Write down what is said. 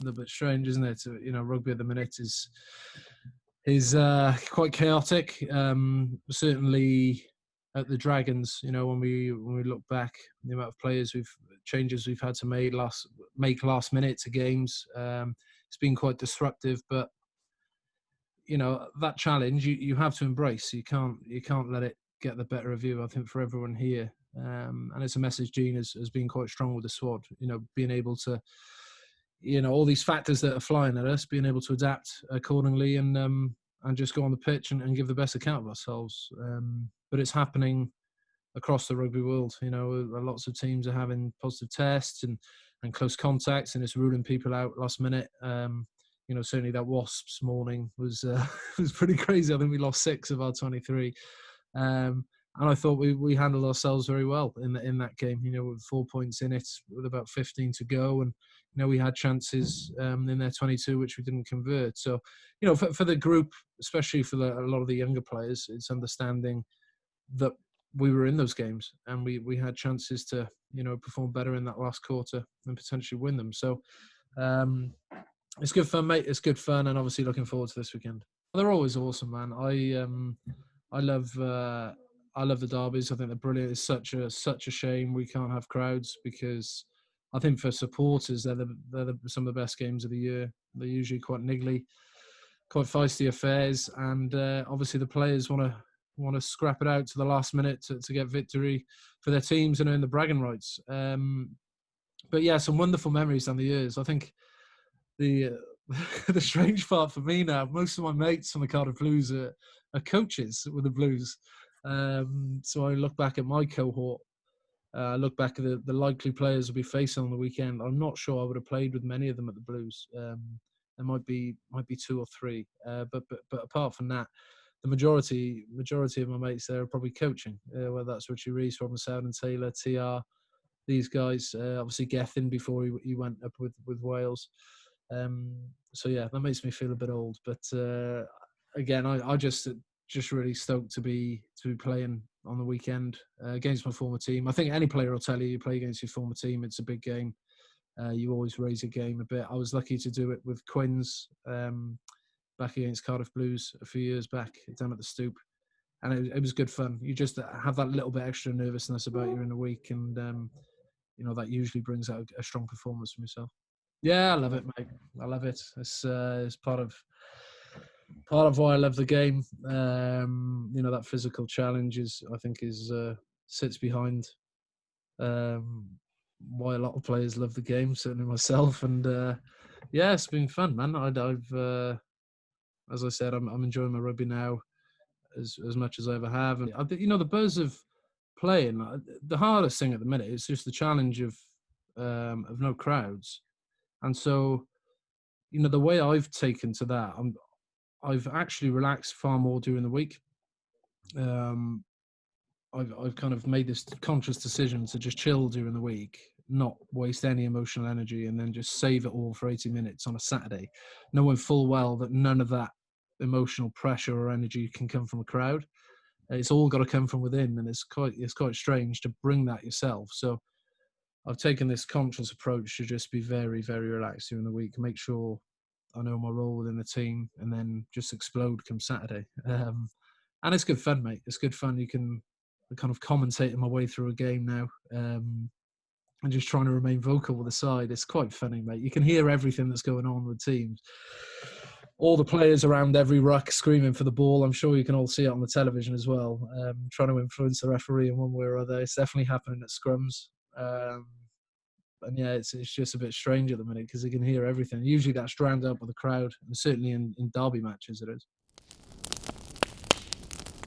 little bit strange, isn't it? You know, rugby at the minute is quite chaotic. Certainly at the Dragons, you know, when we look back, the amount of changes we've had to make last minute to games, it's been quite disruptive. But you know, that challenge you have to embrace. You can't let it get the better of you, I think, for everyone here. And it's a message Gene has been quite strong with the squad. You know, being able to, you know, all these factors that are flying at us, being able to adapt accordingly and just go on the pitch and give the best account of ourselves. But it's happening across the rugby world. You know, lots of teams are having positive tests and close contacts, and it's ruling people out last minute. You know, certainly that Wasps morning was was pretty crazy. I think we lost 6 of our 23. And I thought we handled ourselves very well in that game. You know, with 4 points in it, with about 15 to go, and you know we had chances in their 22 which we didn't convert. So, you know, for the group, especially for a lot of the younger players, it's understanding that we were in those games and we had chances to, you know, perform better in that last quarter and potentially win them. So it's good fun, mate. It's good fun, and obviously looking forward to this weekend. They're always awesome, man. I love the derbies. I think they're brilliant. It's such a shame we can't have crowds, because I think for supporters they're some of the best games of the year. They're usually quite niggly, quite feisty affairs, and obviously the players want to scrap it out to the last minute to get victory for their teams and earn the bragging rights. But yeah, some wonderful memories down the years. I think the the strange part for me now, most of my mates from the Cardiff Blues are coaches with the Blues. So I look back at my cohort, look back at the likely players we'll be facing on the weekend. I'm not sure I would have played with many of them at the Blues. There might be 2 or 3, but apart from that, the majority of my mates there are probably coaching. Whether that's Richie Rees, Robin Sowden, Taylor, TR, these guys. Obviously Gethin before he went up with Wales. So yeah, that makes me feel a bit old. But again, I just really stoked to be playing on the weekend against my former team. I think any player will tell you play against your former team, it's a big game. You always raise your game a bit. I was lucky to do it with Quins back against Cardiff Blues a few years back down at the Stoop, and it was good fun. You just have that little bit extra nervousness about you in a week, and you know, that usually brings out a strong performance from yourself. Yeah, I love it, mate. I love it. It's part of why I love the game. You know, that physical challenge I think sits behind why a lot of players love the game. Certainly myself, and yeah, it's been fun, man. I've as I said, I'm enjoying my rugby now as much as I ever have. And you know, the buzz of playing, the hardest thing at the minute is just the challenge of no crowds. And so, you know, the way I've taken to that, I've actually relaxed far more during the week. I've kind of made this conscious decision to just chill during the week, not waste any emotional energy, and then just save it all for 80 minutes on a Saturday, knowing full well that none of that emotional pressure or energy can come from a crowd. It's all got to come from within, and it's quite strange to bring that yourself. So I've taken this conscious approach to just be very, very relaxed during the week, make sure I know my role within the team, and then just explode come Saturday. And it's good fun, mate. It's good fun. You can kind of commentating my way through a game now, and just trying to remain vocal with the side. It's quite funny, mate. You can hear everything that's going on with teams. All the players around every ruck screaming for the ball. I'm sure you can all see it on the television as well. Trying to influence the referee in one way or other. It's definitely happening at scrums. And yeah, it's just a bit strange at the minute because you can hear everything. Usually that's drowned out by the crowd, and certainly in derby matches it is.